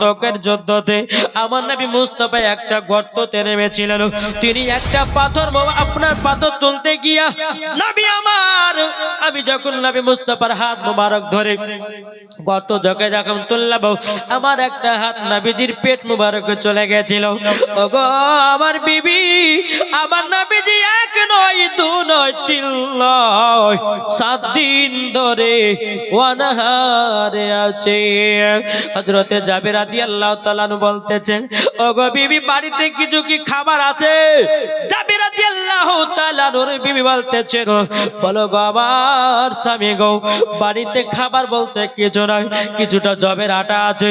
খন্দকের যুদ্ধতে আমার নবী মুস্তাফা একটা গর্ততে নেমেছিলেন। তিনি একটা পাথর আপনার পাথর তুলতে গিয়া নবী আমার, আমি যখন নবী মুস্তাফার হাত মোবারক ধরে গর্ত জগে যখন তুললাম, আমার একটা হাত নবীজির পেট মোবারকে চলে গেছিল। ওগো আমার বিবি, আমার নবীজি এক নয় দু নয় তিন নয় 7 দিন ধরে অনাহারে আছে। হযরতে জাবের রাদিয়াল্লাহু তাআলা বলতেছেন, ওগো বিবি বাড়িতে কিছু কি খাবার আছে? জাবের রাদিয়াল্লাহু তাআলা নূর বিবি বলতেছেন, বলো গো আমার স্বামী গো, বাড়িতে খাবার বলতে কিছু নাই, কিছুটা জবের আটা আছে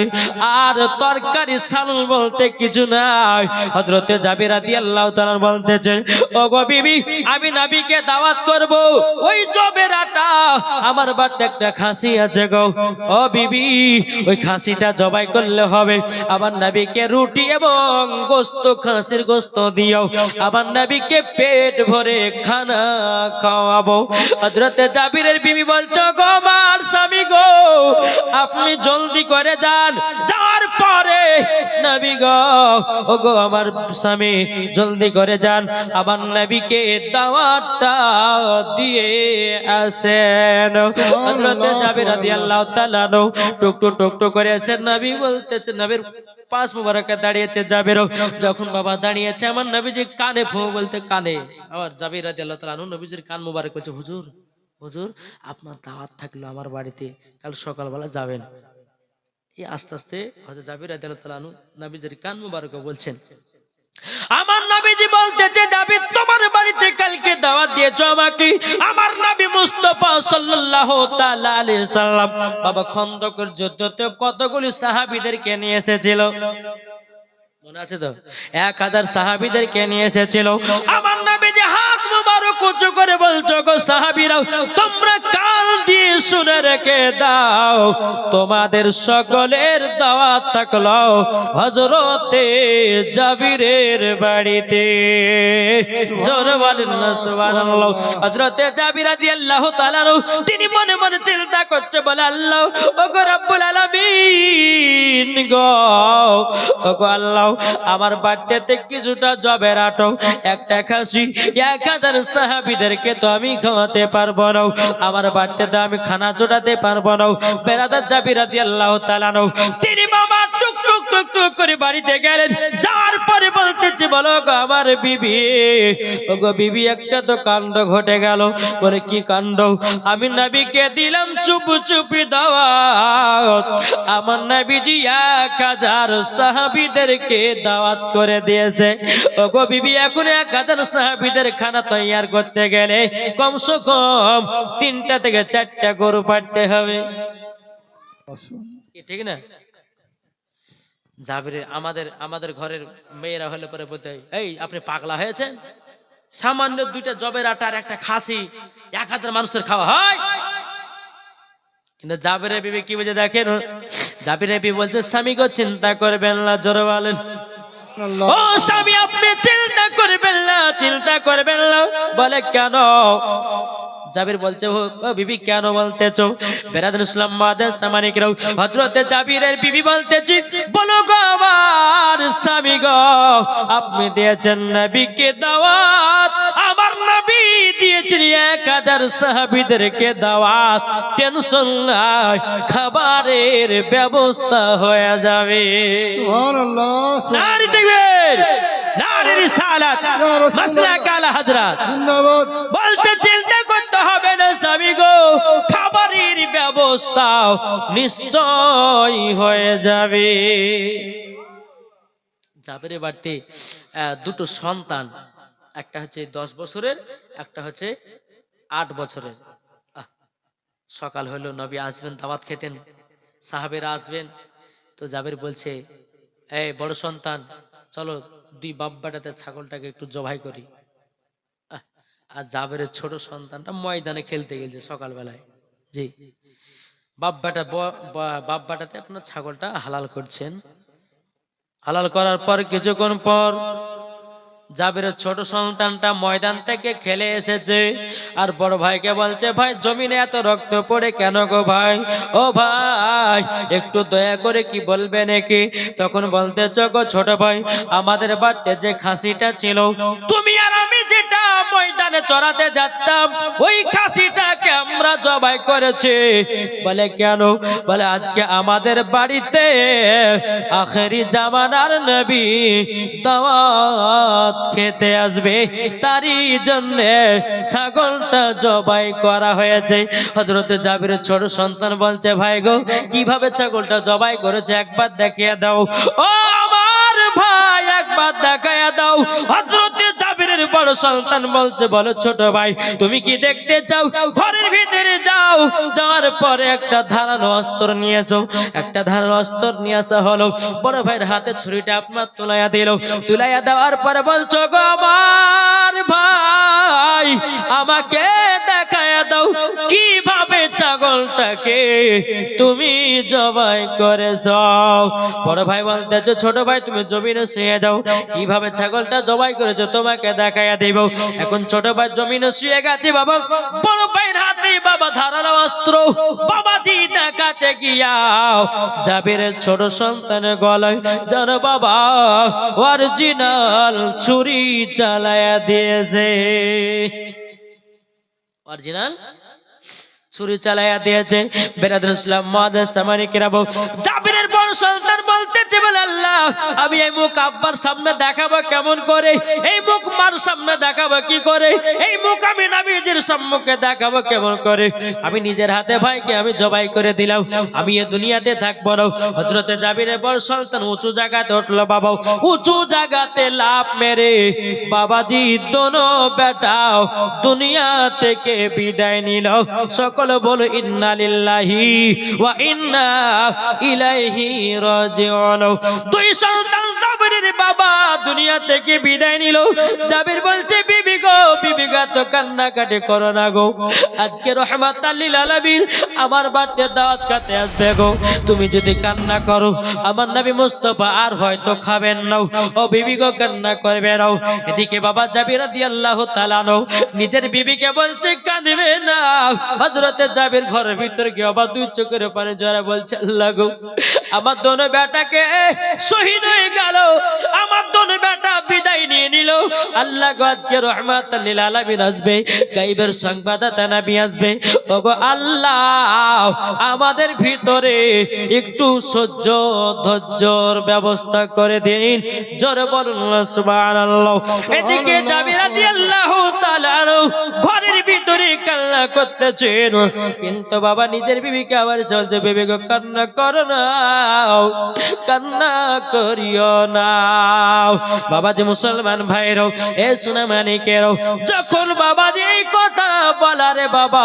আর তরকারি সালুল বলতে কিছু নাই। হযরতে জাবের রাদিয়াল্লাহু তাআলা বলতেছেন, ওগো বিবি আমি নবীকে দাওয়াত করব, ওই জবের আটা আমার বাড়িতে একটা খাসি আছে গো, ও বিবি ওই খাসিটা জবাই করলে হবে, আমার নবীকে রুটি এবং গোশত, খাসির গোশত দিও, আমার নবীকে পেট ভরে খানা খাওয়াবো। হযরতে জাবিরের বিবি বলছো, গো আমার স্বামী গো, আপনি জলদি করে যান, যাওয়ার পরে নবী গো, ও গো আমার স্বামী জলদি করে যান, আমার নবীকে দাওয়াতটা দিয়ে আসেন। হযরতে জাবির রাদিয়াল্লাহু তাআলা টুকটুক টুকটুক করে আসেন। নবী বলতেছে, নবীর পাশ মুবারকে দাঁড়িয়েছে জাবির, যখন বাবা দাঁড়িয়েছে আমার নবীজি কানে ফু বলতে কানে, আমার জাবির রাদিয়াল্লাহু তাআলা নবীজির কান মুবারক করছে, হুজুর হুজুর আপনার দাওয়াত থাকলো আমার বাড়িতে, কাল সকালবেলা যাবেন। এই আস্তে আস্তে হযরত জাবির রাদিয়াল্লাহু তাআলা নবীজির কান মুবারক বলছেন, আমার নবীজি বলতেছে, জাবির তোমার বাড়িতে কালকে দাওয়াত দিয়েছো আমাকে, আমার নবী মুস্তাফা সাল্লাল্লাহু তাআলা আলাইহি সাল্লাম বাবা খন্দকের যুদ্ধতে কতগুলি সাহাবীদেরকে নিয়ে এসেছিল, মনে আছে তো? 1000 সাহাবীদেরকে নিয়ে এসেছিল। আমার নবীজি হাত মুবারক উঁচু করে বলছো, গো সাহাবীরা তোমরা কান দিয়ে শুনে রেখে দাও, তোমাদের সকলের দাওয়াত থাকলো হযরতে জাবিরের বাড়িতে। জোরে বলেন না সুবহানাল্লাহ। হযরতে জাবির রাদিয়াল্লাহু তাআলা তিনি মনে মনে চিন্তা করছে, বলে আল্লাহ, ওগো রব্বুল আলামিন গো, ওগো আল্লাহ আমার বাড়িতে কিছুটা জবের আটো, একটা খাসি 1000 সাহাবীদেরকে তো আমি খাওয়াতে পারবো না, আমার বাড়িতে আমি খানা জোটাতে পারবো না। বেরাদার জাবির রাদিয়াল্লাহু তাআলা তিনি বাবা টুক টুক টুক টুক করে বাড়িতে গেলেন, যাওয়ার পরে বলতেছে, বলো গো আমার বিবি, ওগো বিবি একটা তো কাণ্ড ঘটে গেল। বলে কি কাণ্ড? আমি নবীকে দিলাম চুপ চুপি দাওয়াত, আমার নবীজি 1000 সাহাবীদেরকে দাওয়াত করে দিয়েছে। ওগো বিবি এখন 1000 সাহাবীদের খানা তৈয়ার করতে গেলে কমসে কম 3টা থেকে 4টা গরু পাড়তে হবে, ঠিক না? জাবিরের আমাদের ঘরের মেয়েরা হলে পরে বলতে, এই আপনি পাগলা হয়েছেন, সামান্য 2টা জবের আটার একটা খাসি 1000 মানুষের খাওয়া হয়? কিন্তু জাবিরের বিবি কি বুঝে দেখেন, জাবিরের বিবি বলছে, স্বামী গো চিন্তা করবেন না, জোরে বলেন, ও স্বামী আপনি চিন্তা করবেন না, চিন্তা করবেন না। বলে কেন? জাবির বলছে, ও বিবি কেন বলতেছো? বেরাদুল ইসলাম মাদাস সামানিকরাও হযরতে জাবিরের বিবি বলতেছি, বলো গো আমার স্বামী গো, আপনি দিয়েছেন নবীকে দাওয়াত, আমার নবী দিয়েছেন 1000 সাহাবীদেরকে দাওয়াত, টেনশন নাই, খাবারের ব্যবস্থা হয়ে যাবে। সুবহানাল্লাহ। নারী তাকবীর, নারী রিসালাত, মাসলাক আলা হযরত জিন্দাবাদ। বলতে চিন্তা করতে হবে না স্বামী গো, খাবারের ব্যবস্থা নিশ্চয় হয়ে যাবে। জাবিরের বাড়িতে 2টো সন্তান, একটা হচ্ছে 10 বছরের, একটা হচ্ছে 8 বছরের। সকাল হলো, নবী আসবেন, দাওয়াত খেতেন, সাহাবেরা আসবেন। তো জাবির বলছে, এই বড় সন্তান চলো 2 বাব্বাটাতে ছাগলটাকে একটু জবাই করি। আর জাবেরের ছোট সন্তানটা ময়দানে খেলতে গেছে সকালবেলায়, জি বাব্বাটাতে আপনার ছাগলটা হালাল করছেন। হালাল করার পর কিছুক্ষণ পর জাবিরের ছোট সন্তানটা ময়দান থেকে খেলে এসেছে আর বড় ভাইকে বলছে, ভাই জমিনে এত রক্ত পড়ে কেন গো ভাই? ও ভাই একটু দয়া করে কি বলবে নাকি? তখন বলতেছো গো ছোট ভাই, আমাদের বাড়িতে যে খাসিটা ছিল, তুমি আর আমি যেটা ময়দানে চড়াতে যাচ্তাম, ওই খাসিটাকে আমরা জবাই করেছি। বলে কেন? বলে আজকে আমাদের বাড়িতে আখেরি জামানার নবী দাওয়াত খেতে আসবে, তারই জন্য ছাগলটা জবাই করা হয়েছে। হযরত জাবিরের ছোট সন্তান বলছে, ভাই গো কিভাবে ছাগলটা জবাই করেছে একবার দেখিয়ে দাও। ও আমার ভাই একবার দেখাইয়া দাও। হযরত জাবিরের বড় সন্তান বলছে, বলো ছোট ভাই তুমি কি দেখতে চাও? ঘরের ভিতরে যাও, যাওয়ার পরে একটা ধারালো অস্ত্র নিয়ে এসো। একটা ধারালো অস্ত্র নিয়ে আসা হলো, বড় ভাইয়ের হাতে ছুরিটা আপনার তুলাইয়া দিল। তুলাইয়া দেওয়ার পরে বলছো গো আমার ভাই আমাকে দেখাইয়া দাও কিভাবে ছাগলটাকে তুমি জবাই করেছো। বড় ভাই বলতেছে, ছোট ভাই তুমি জমিনে শুয়ে যাও, কিভাবে ছাগলটা জবাই করেছো তোমাকে দেখাইয়া দেব। এখন ছোট ভাই জমিনে শুয়ে গেছে বাবা, বড় ভাইয়ের হাতে বাবা ধারালো অস্ত্র। বাবাজি দেখাতে গিয়া জাবিরের ছোট সন্তানের গলায় জানো বাবা অরিজিনাল ছুরি চালায়া দিয়েছে। অরিজিনাল ছুরি চালায়া দিয়েছে। বেরাদুল ইসলাম মুআদ্দাস সামারি কিরাবো, জাবিরের বড় সন্তান বলতেছে, বলে আল্লাহ আমি এই মুখ আব্বার সামনে দেখাবো কেমন করে? এই মুখ মার সামনে দেখাবো কি করে? এই মুখ আমি নবীজির সম্মুখে দেখাবো কেমন করে? আমি নিজের হাতে ভাইকে আমি জবাই করে দিলাম, আমি এই দুনিয়াতে থাকবো না। হযরতে জাবিরের বড় সন্তান উঁচু জায়গাতে উঠলো বাবা, উঁচু জায়গাতে লাফ মেরে বাবাজি দোনো বেটাও দুনিয়া থেকে বিদায় নিল। সকল বলো ইন্না লিল্লাহি ওয়া ইন্না ইলাইহি রাজিউন। দুই সন্তান জাবিরের বাবা দুনিয়া থেকে বিদায় নিল। জাবির বলছে, বিবি গো বিবি গো তো কান্নাকাটি করো না গো, আজকে রহমাতাল লিল আলামিন আমার বাড়িতে দাওয়াত খেতে আসবে গো, তুমি যদি কান্না করো আমার নবী মুস্তাফা আর হয়তো খাবেন না। ও বিবি গো কান্না করবে না। এদিকে বাবা জাবির রাদিয়াল্লাহু তাআলা নিজের বিবিকে বলছে কাঁদবে না। হযরতে জাবির ঘরের ভিতরে গিয়ে বাবা দুই চোখের পানি ঝরা বলছে, আল্লাহ গো আমার দোনো বেটাকে শহীদ হয়ে গেল, আমার দোনো বেটা বিদায় নিয়ে নিল। আল্লাহ গো আজকে রহমাতাল লিল আলামিন আসবে, গায়বের সংবাদদাতা নবী আসবে। ওগো আল্লাহ আমাদের ভিতরে একটু সহ্য ধৈর্যর ব্যবস্থা করে দিন। জোরে বলুন সুবহানাল্লাহ। এদিকে জাবির রাদিয়াল্লাহু তাআলা ঘরের ভিতরে কান্না করতেছেন, কিন্তু বাবা নিজের বিবিকে আবার বলছে, বিবি গো কান্না করো না, কান্না করিও না। বাবা যে মুসলমান ভাইরও এ সোনা মানিকেরও যখন বাবা যে এই কথা বলারে বাবা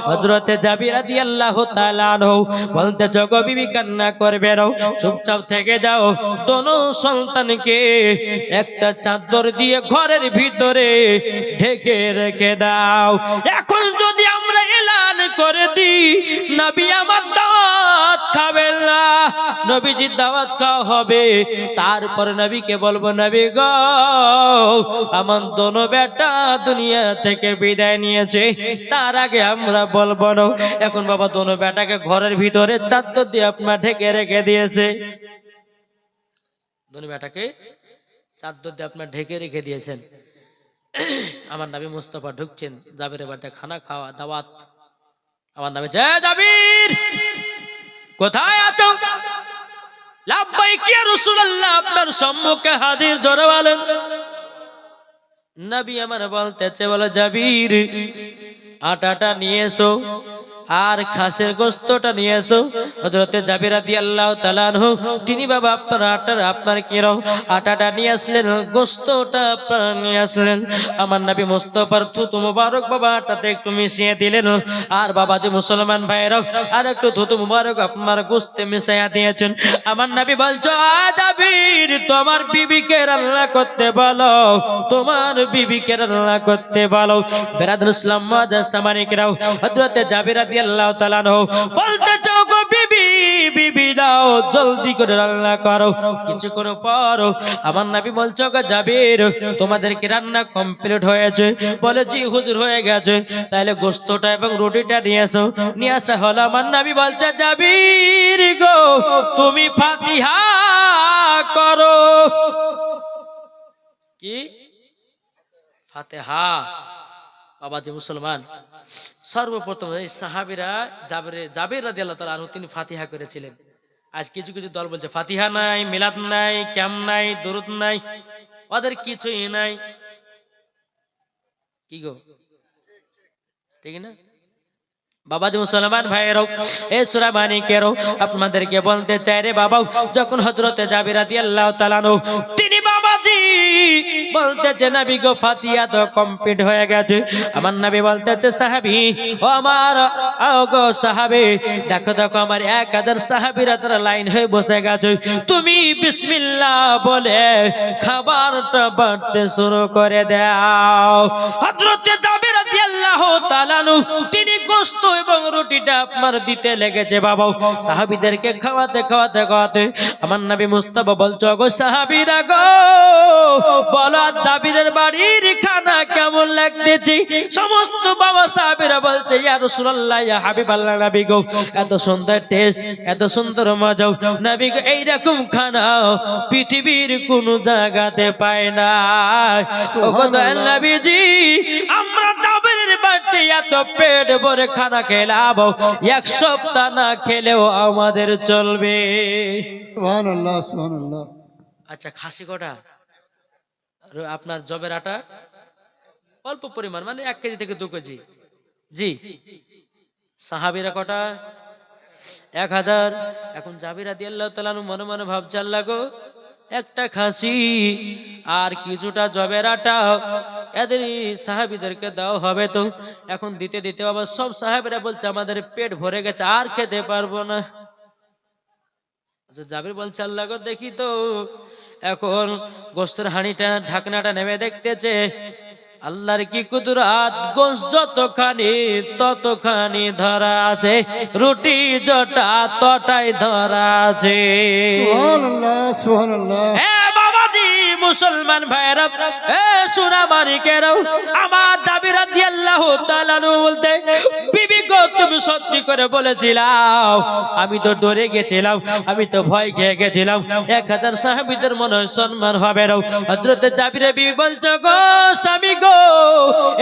হযরতে জাবির রাদিয়াল্লাহু তাআলা আনহু বলতে, গো বিবি কান্না করবে না, চুপচাপ থেকে যাও। দোনো সন্তানকে একটা চাদর দিয়ে ঘরের ভিতরে ঢেকে রেখে দাও। এখন যদি আমরা এলান করে দিই নবী আমার দাওয়াত খাবেন না, নবীজির দাওয়াত খাওয়া হবে, তারপর নবীকে বলবো, নবী গো আমার দোনো বেটা দুনিয়া থেকে বিদায় নিয়েছে, তার আগে আমরা বলবো না। এখন বাবা দোনো বেটাকে ঘরের ভিতরে চাদর দিয়ে আপনার ঢেকে রেখে দিয়েছে। দোনো বেটাকে চাদর দিয়ে আপনার ঢেকে রেখে দিয়েছেন। আমার নবী মুস্তাফা ঢুকছেন, জাবিরের বাড়িতে খানা খাওয়া দাওয়াত। আমার নবী, জয় জাবির কোথায় আছো? লাব্বাইক ইয়া রাসূলুল্লাহ, আপনার সম্মুখে হাজির। জোরে বলেন। নবী আমার বলতেছে, বলে জাবির আটাটা নিয়ে এসো আর খাসের গোশতটা নিয়ে এসো। হযরতে জাবির রাদিয়াল্লাহু তাআলা আনহু তিনি বাবা আপনার কি রাও আটাটা নিয়ে আসলেন, গোশতটা আপনারা নিয়ে আসলেন। আমার নবী মুস্তাফার থুতু মুবারক বাবা আটাতে একটু মিশিয়ে দিলেন। আর বাবা যে মুসলমান ভাইরা আর একটু থুতু মুবারক আপনার গোশতে মিশিয়ে দিয়েছেন। আমার নবী বলছো, জাবির তোমার বিবিকে রান্না করতে বলো, তোমার বিবিকে রান্না করতে বলো। বেরাদুল ইসলাম মুআদ্দাস সামানিকরাও হযরতে জাবির রাদিয়াল্লাহু তাআলা আনহু বলতে, গো বিবি বিবি দাও জলদি করে রান্না করো। কিছুক্ষণ পর আমার নবী বলছে গো জাবির তোমাদের কি রান্না কমপ্লিট হয়েছে? বলে জি হুজুর হয়ে গেছে। তাহলে গোশতটা এবং রুটিটা নিয়ে আসো। নিয়ে আসা হলো। আমার নবী বলছে জাবির গো তুমি ফাতিহা করো। কি ফাতিহা? বাবাজি মুসলমান, সর্বপ্রথম এই সাহাবীরা জাবির রাদিয়াল্লাহু তাআলা আনহু তিনি ফাতিহা করেছিলেন। আজ কিছু কিছু দল বলছে ফাতিহা নাই, মিলাদ নাই, ক্যাম নাই, দুরুদ নাই, ওদের কিছুই নাই। কি গো ঠিক না? বাবাজি মুসলমান ভাইয়েরও এই সূরা মানিকেরও আপনাদেরকে বলতে চাই রে বাবা, যখন হযরতে জাবির রাদিয়াল্লাহু তাআলা আনহু তিনি বাবাজি বলতেছে নবী গো ফাতিহা তো কমপ্লিট হয়ে গেছে। আমার নবী বলতেছে সাহাবী ও আমার গো সাহাবী দেখো দেখো আমার 1000 সাহাবীরা তারা লাইন হয়ে বসে গেছে, তুমি বিসমিল্লাহ বলে খাবারটা বাড়তে শুরু করে দাও। হযরতে জাবির রাদিয়াল্লাহু তাআলা আনহু তিনি গোশত এবং রুটিটা আপনার দিতে লেগেছে বাবা। সাহাবীদেরকে খাওয়াতে খাওয়াতে খাওয়াতে আমার নবী মুস্তাফা বলছো গো সাহাবীরা গো বলো জাবিরের বাড়ির খানা কেমন লাগতেছে? সমস্ত বাবা সাহাবীরা বলছে ইয়া রাসূলুল্লাহ ইয়া হাবিবাল্লাহ নবী গো এত সুন্দর টেস্ট, এত সুন্দর মজা নবী গো এইরকম খানা পৃথিবীর কোন জায়গাতে পায় না। ওগো দয়াল নবীজি আমরা জাবিরের বাড়িতে এত পেট ভরে খানা খেলাম, এক সপ্তাহ না খেলেও আমাদের চলবে। সুবহানাল্লাহ সুবহানাল্লাহ। আচ্ছা খাসি কটা? আপনার জবের আটা অল্প পরিমাণ, মানে 1 কেজি থেকে 2 কেজি। জি। সাহাবীরা কটা? 1000। এখন জাবির রাদিয়াল্লাহু তাআলা মনে মনে ভাবছে আল্লাহ গো একটা খাসি আর কিছুটা জবের আটা এদের সাহাবীদেরকে দেওয়া হবে তো। এখন দিতে দিতে আবার সব সাহাবীরা বলছে আমাদের পেট ভরে গেছে আর খেতে পারবো না। জাবির বলছে আল্লাহ গো দেখি তো। এখন গোশতের হাঁড়িটা ঢাকনাটা নেমে দেখতেছে আল্লাহর কি কুদরত, গোশত যতখানি ততখানি ধরা আছে, রুটি জটা তটাই ধরা আছে। সুবহানাল্লাহ সুবহানাল্লাহ। এ বাবাজি মুসলমান ভাইরা এ সূরা মানিকেরও আমার জাবির রাদিয়াল্লাহু তাআলা বলতে বিবি গো তুমি সত্যি করে বলেছিলাম, আমি তো ডরে গেছিলাম, আমি তো ভয় খেয়ে গেছিলাম 1000 সাহাবীদের মনে সম্মান হবে না। হযরত জাবিরের বিবি বলছো গো স্বামী গো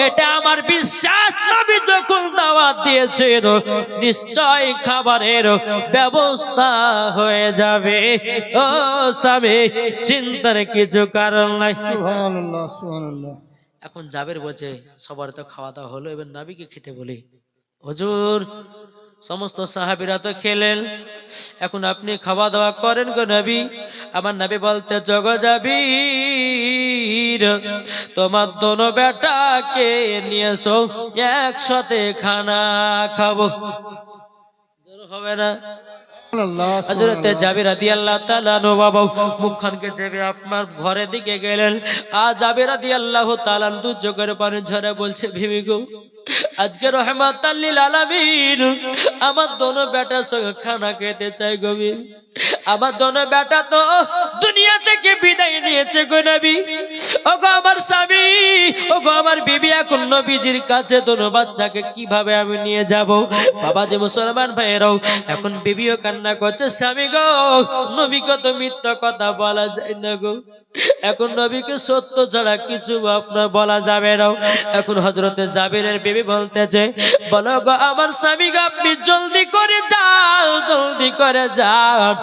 এটা আমার বিশ্বাস, নবী যখন দাওয়াত দিয়েছে নিশ্চয় খাবারের ব্যবস্থা হয়ে যাবে। ও স্বামী চিন্তার কিছু কারণ নাই। সুবহানাল্লাহ সুবহানাল্লাহ। এখন জাবির বলছে সবার তো খাওয়া দাওয়া হলো, এবার নবীকে খেতে বলি। হুজুর সমস্ত সাহাবীরা তো খেলেন, এখন আপনি খাওয়া দাওয়া করেন গো নবী। আমার নবী বলতে জগ জাবির তোমার দোনো বেটাকে নিয়ে এসো একসাথে খানা খাবো। হবে না? হযরতে জাবির রাদিয়াল্লাহু তাআলা বাবা মুখখানকে চেপে আপনার ঘরের দিকে গেলেন। আর জাবির রাদিয়াল্লাহু তাআলা দু চোখের পানি ঝরে বলছে বিবি গো আজকে রহমাতাল লিল আলামিন আমার দোনো বেটার সঙ্গে খানা খেতে চাই গো বিবি। আমার দোনো বেটা তো দুনিয়া থেকে বিদায় নিয়েছে গো নবী। ওগো আমার স্বামী, ওগো আমার বিবি, এখন নবীজির কাছে দোনো বাচ্চাকে কিভাবে আমি নিয়ে যাব? বাবা যে মুসলমান ভাইরাও এখন বিবিও কান্না করছে স্বামী গো নবীকে তো মিথ্যা কথা বলা যায় না গো, এখন নবীকে সত্য ছাড়া কিছু আপনার বলা যাবে না। এখন হযরতে জাবিরের বিবি বলতেছে বলো গো আমার স্বামী গো আপনি জলদি করে যান, জলদি করে যান,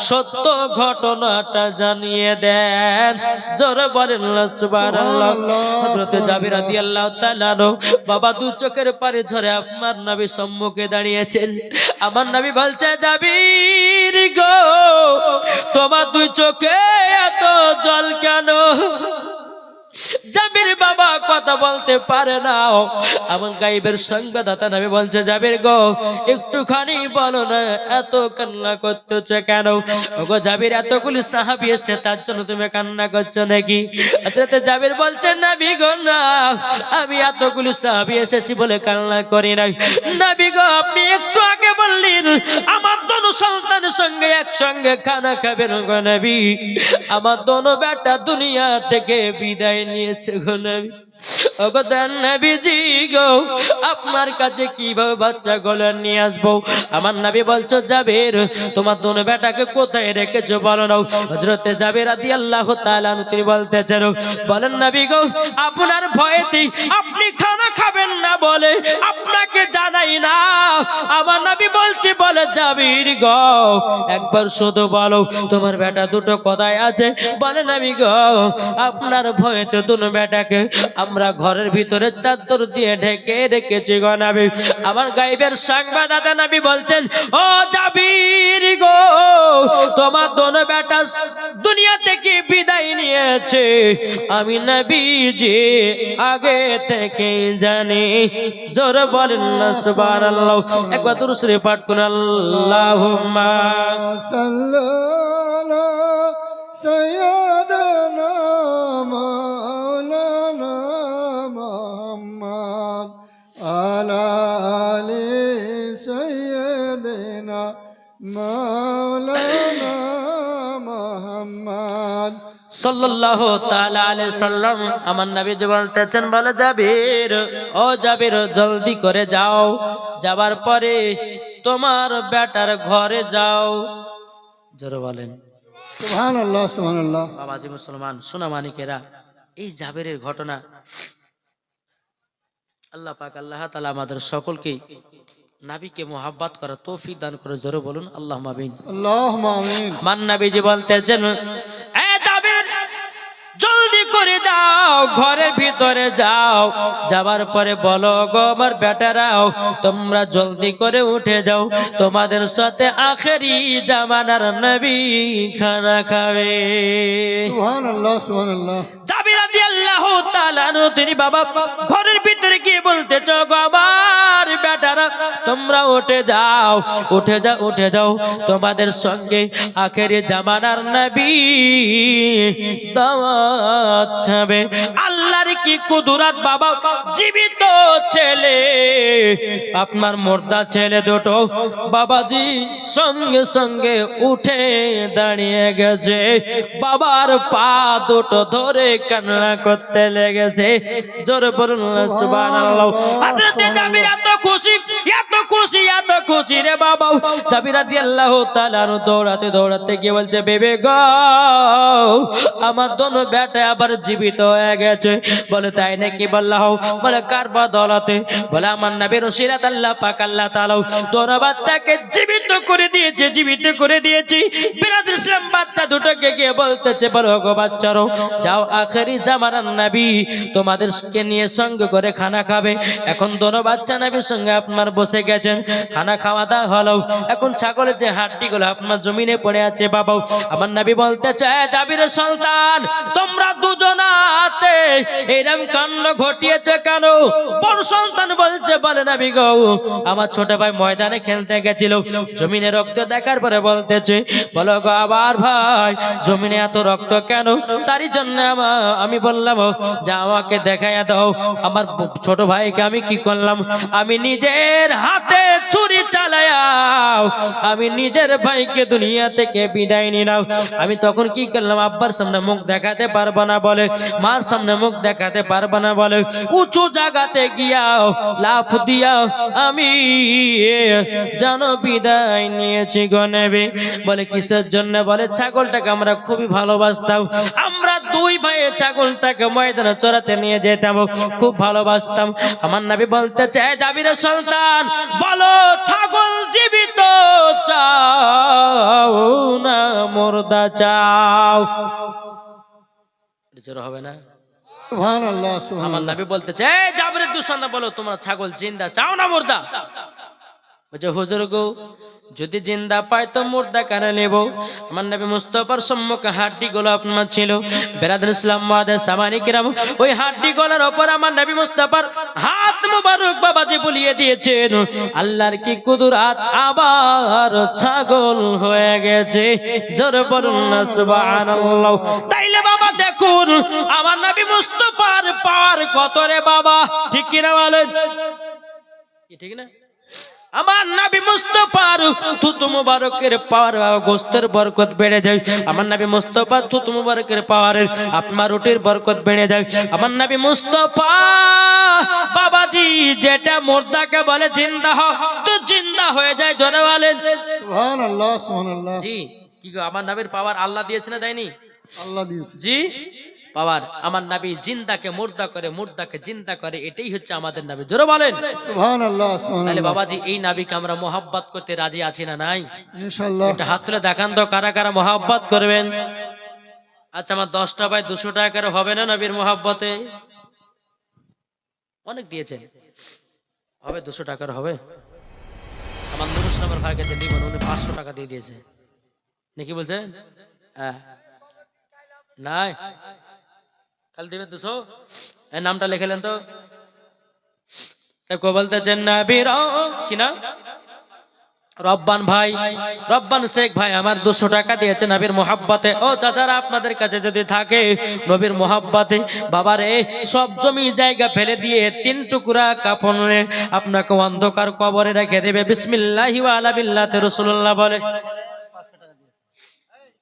সত্য ঘটনাটা জানিয়ে দেন। জোরে বলেন সুবহানাল্লাহ। হযরতে জাবির রাদিয়াল্লাহু তাআলা বাবা দু চোখের পানি ঝরে আপনার নবী সম্মুখে দাঁড়িয়েছেন। আমার নবী বলছে জাবির গো তোমার দুই চোখে এত জল কেন? জাবির বাবা কথা বলতে পারে না। আমার গায়েবের সংবাদদাতা নবী বলছে, জাবির গো একটুখানি বলো না, এত কান্না করতেছ কেন? ওগো জাবির, এতগুলি সাহাবী এসেছে, তার জন্য তুমি কান্না করছো নাকি? হযরত জাবির বলছেন, নবী গো না, আমি এতগুলি সাহাবী এসেছি বলে কান্না করি নাই। নবী গো, আপনি একটু আগে বললেন আমার দোনো সন্তানের সঙ্গে একসঙ্গে খানা খাবেন গো নবী। আমার দোনো বেটা দুনিয়া থেকে বিদায় নিয়েছে গো নবী। ওগো নবীজি গো, আপনার কাছে কিভাবে বাচ্চা গোলা নিয়ে আসবো? আমার নবী বলছো, জাবির তোমার দোনো বেটাকে কোথায় রেখেছো বলো না। হযরতে জাবির রাদিয়াল্লাহু তাআলা আনহু তিনি বলতেছেন, বলেন নবী গো, আপনার ভয়েতে আপনি খানা খাবেন না বলে আপনাকে জানাই না। আমার নবী বলছে, বলে জাবির গো একবার শুধু বলো তোমার বেটা দুটো কোথায় আছে? বলে নবী গো, আপনার ভয়েতে দুনো বেটাকে আমরা ঘরের ভিতরে চাদর দিয়ে ঢেকে রেখেছি গো নবী। আমার গায়েবের সংবাদদাতা নবী বলছেন, ও জাবির গো, তোমার দোনো বেটা দুনিয়া থেকে বিদায় নিয়েছে, আমি নবীজি আগে থেকে জানি। জোরে বলেন না সুবহানাল্লাহ। একবার দুরূদ শরীফ পাঠ করুন, আল্লাহুম্মা সাল্লাল্লাহু সাইয়্যিদানা মাওলানা মুহাম্মদ আলা আলি সাইয়্যিদিনা মাওলানা মুহাম্মদ সাল্লাল্লাহু তাআলা আলাইহি সাল্লাম। আমার নবী বলতেছেন, বলে জাবির, ও জাবির জলদি করে যাও, যাবার পরে তোমার বেটার ঘরে যাও। জোরে বলেন সুবহানাল্লাহ, সুবহানাল্লাহ। বাবাজি মুসলমান সোনা মানিকেরা, এই জাবিরের ঘটনা আল্লাহ পাক আল্লাহ তাআলা আমাদের সকলকে নবীকে মোহাব্বত করার তৌফিক দান করে। জোরে বলুন আল্লাহুম্মা আমিন। আল্লাহুম্মা আমিন। আমার নবীজি বলতেছেন, এ জাবির জলদি করে যাও, ঘরের ভিতরে যাও, যাবার পরে বলো গো আমার বেটারাও তোমরা জলদি করে উঠে যাও, তোমাদের সাথে আখেরি জামানার নবী খানা খাবে। সুবহানাল্লাহ, সুবহানাল্লাহ। জাবির রাদিয়াল্লাহু তাআলা আনহু তিনি বাবা ঘরের ভিতরে গিয়ে বলতেছ, গো আমার বেটারা তোমরা উঠে যাও, উঠে যাও, উঠে যাও, তোমাদের সঙ্গে আখেরি জামানার নবী দাওয়াত খাবে। আল্লাহর কি কুদরত বাবা, জীবিত ছেলে আপনার মুর্দা ছেলে দুটো বাবাজি সঙ্গে সঙ্গে উঠে দাঁড়িয়ে গেছে, বাবার পা দুটো ধরে কান্না করতে লেগেছে। জোরে বলুন সুবহানাল্লাহ। হযরত জাবির এত খুশি, এত খুশি, এত খুশি রে বাবা। জাবির রাদিয়াল্লাহু তাআলা আনহু দৌড়াতে দৌড়াতে গিয়ে বলছে, বেবে গো আমার দোনো বেটা আবার জীবিত হয়ে গেছে। বলে তাই নাকি? বললাম বলে কার বদৌলতে? বলে আমার নবীর ওসিলাত আল্লাহ পাক আল্লাহ তাআলা দোনো বাচ্চাকে জীবিত করে দিয়েছে, জীবিত করে দিয়েছি। বিরাদর ইসলাম বাচ্চা দুটোকে গিয়ে বলতেছে, বলো গো বাচ্চারো যাও, আখেরি জামানার নবী তোমাদেরকে নিয়ে সঙ্গে করে খানা খাবে। এখন দোনো বাচ্চা নবীর সঙ্গে আপনার বসে গেছেন, খানা খাওয়া দাওয়া হলো। এখন ছাগলের যে হাড্ডিগুলো আপনার জমিনে পড়ে আছে বাবা, আমার নবী বলতে চায়, জাবিরের সন্তান তোমরা দুজনাতে এরকম কাণ্ড ঘটিয়েছে কেন? বড় সন্তান বলছে, বলে নবী গো আমার ছোট ভাই ময়দানে খেলতে গেছিল, জমিনে রক্ত দেখার পরে বলতেছে, বলো গো আবার ভাই জমিনে এত রক্ত কেন? তারই জন্য আমি বললাম যে আমাকে দেখাইয়া দাও আমার ছোট ভাইকে আমি কি করলাম। আমি নিজের হাতে ছুরি চালায়া আমি নিজের ভাইকে দুনিয়া থেকে বিদায় নিলাম। আমি তখন কি করলাম, আব্বার সামনে মুখ দেখাতে পারবো না বলে, মার সামনে মুখ দেখাতে পারবো না বলে উঁচু জায়গাতে গিয়াও লাফ দিয়াও আমি জানো বিদায় নিয়েছি গো নবী। বলে কিসের জন্য? বলে ছাগলটাকে আমরা খুবই ভালোবাসতাম, আমরা দুই ভাই ছাগলটাকে ময়দানে চড়াতে নিয়ে যেতাম, খুব ভালোবাসতাম। আমার নবী বলতে চায়, জাবিরের সন্তান বলো ছাগল জীবিত চাও না মুর্দা চাও? জোর হবে না? সুবহানাল্লাহ, আমার সুবহানাল্লাহ। নবী বলতে চায়, জাবিরের দুই সন্তান বলো তোমরা ছাগল জিন্দা চাও না মুর্দা? বলছে হুজুর গো যদি জিন্দা পাই তো মুর্দা কেন নেব? আমার নবী মুস্তাফার সম্মুখে হাড্ডি গুলো আপনার ছিল। বেরাদুল ইসলাম মুআদ্দাস সামানি কিরাম, ওই হাড্ডি গুলোর উপর আমার নবী মুস্তাফার হাত মুবারক বাবাজি বুলিয়ে দিয়েছেন। আল্লাহর কি কুদরত, আবার ছাগল হয়ে গেছে। জোরে বলুন না সুবহানাল্লাহ। তাইলে বাবা দেখুন আমার নবী মুস্তাফার পাওয়ার কত রে বাবা, ঠিক কি না বলেন? ঠিক না? আমার নবী মুস্তাফার থুতু মুবারকের পাওয়ার গোস্তের বরকত বেড়ে যায়। আমার নবী মুস্তাফার থুতু মুবারকের পাওয়ারের আপনার রুটির বরকত বেড়ে যায়। আমার নবী মুস্তাফা বাবাজি যেটা মুর্দাকে বলে জিন্দা হ, তো জিন্দা হয়ে যায়। জোরে বলেন সুবহানাল্লাহ সুবহানাল্লাহ। জি। কি গো, আমার নবীর পাওয়ার আল্লাহ দিয়েছে না দেয়নি? আল্লাহ দিয়েছে। জি পাওয়ার। আমার নবী জিন্দাকে মুর্দা করে, মুর্দাকে জিন্দা করে, এটাই হচ্ছে আমাদের নবী। জোরে বলেন সুবহানাল্লাহ তাহলে সুবহানাল্লাহ। বাবাজি এই নবীকে আমরা মোহাব্বত করতে রাজি আছি না নাই? ইনশাআল্লাহ। একটা হাত তুলে দেখান তো কারা কারা মোহাব্বত করবেন। আচ্ছা আমার 10টা বাই 200 টাকা করে হবে না নবীর মোহাব্বতে? অনেক দিয়েছেন, হবে 200 টাকার হবে? আমার নুরুল ইসলামের ভাই কাছে লিমন, উনি 500 টাকা দিয়ে দিয়েছে নাকি বলছেন? হ্যাঁ নাই কাল দিবেন 200। এই নামটা লিখলেন তো। কো বলতেছেন নবীর কি না, রব্বান ভাই, রব্বান শেখ ভাই আমার 200 টাকা দিয়েছে নবীর মোহাব্বতে। ও চাচারা আপনাদের কাছে যদি থাকে নবীর মোহাব্বতে, বাবারে সব জমি জায়গা ফেলে দিয়ে 3 টুকরা কাফন আপনাকে অন্ধকার কবরে রেখে দেবে। বিসমিল্লাহি ওয়া আলা বিল্লাহি রাসূলুল্লাহ বলে।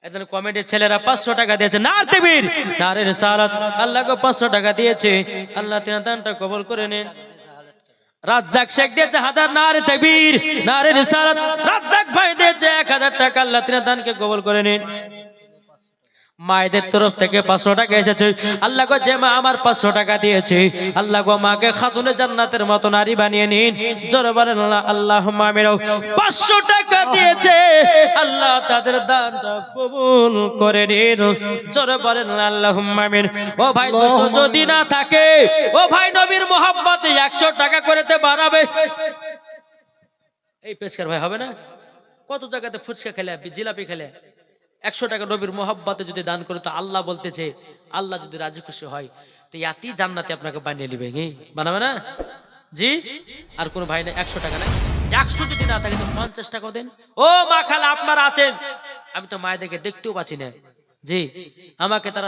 এদের কমিটির ছেলেরা 500 টাকা দিয়েছে। নার তাকবীর, নারে রিসালাত। আল্লাহকে 500 টাকা দিয়েছে। আল্লাহ তিনার দানটা কবুল করে নেন। রাজ্জাক শেখ দিয়েছে 1000, নারে তাকবীর, নারে রিসালাত। রাজ্জাক ভাই দিয়েছে 1000 টাকা। আল্লাহ তিনার দানকে কবুল করে নেন। মায়েদের তরফ থেকে 500 টাকা এসেছে। আল্লাহ গো যে মা আমার 500 টাকা দিয়েছে, আল্লাহ গো মাকে খাতুনে জান্নাতের মতো নারী বানিয়ে নিন। জোরে বলেন আল্লাহুম্মা আমিন। 500 টাকা দিয়েছে, আল্লাহ তাদের দানটা কবুল করে নিন। জোরে বলেন আল্লাহুম্মা আমিন। ও ভাই 200 যদি না থাকে, ও ভাই নবীর মোহাব্বতে 100 টাকা করেতে বাড়াবে। এই পেশকার ভাই হবে না? কত জায়গাতে ফুচকা খেলে, জিলাপি খেলে, 100 টাকা নবীর মোহাব্বতে যদি দান করে তো আল্লাহ বলতেছে, আল্লাহ যদি রাজি খুশি হয় তো ইয়াতি জান্নাতে আপনাকে বানিয়ে নেবে। বানাবে না? জি। আর কোন ভাই না 100 টাকা না, 100 যদি না থাকে তো 50 টাকা দেন। ও মা খালা আপনারা আছেন, আমি তো মায়েদেরকে দেখতেও পাচ্ছি না। জি আমাকে তারা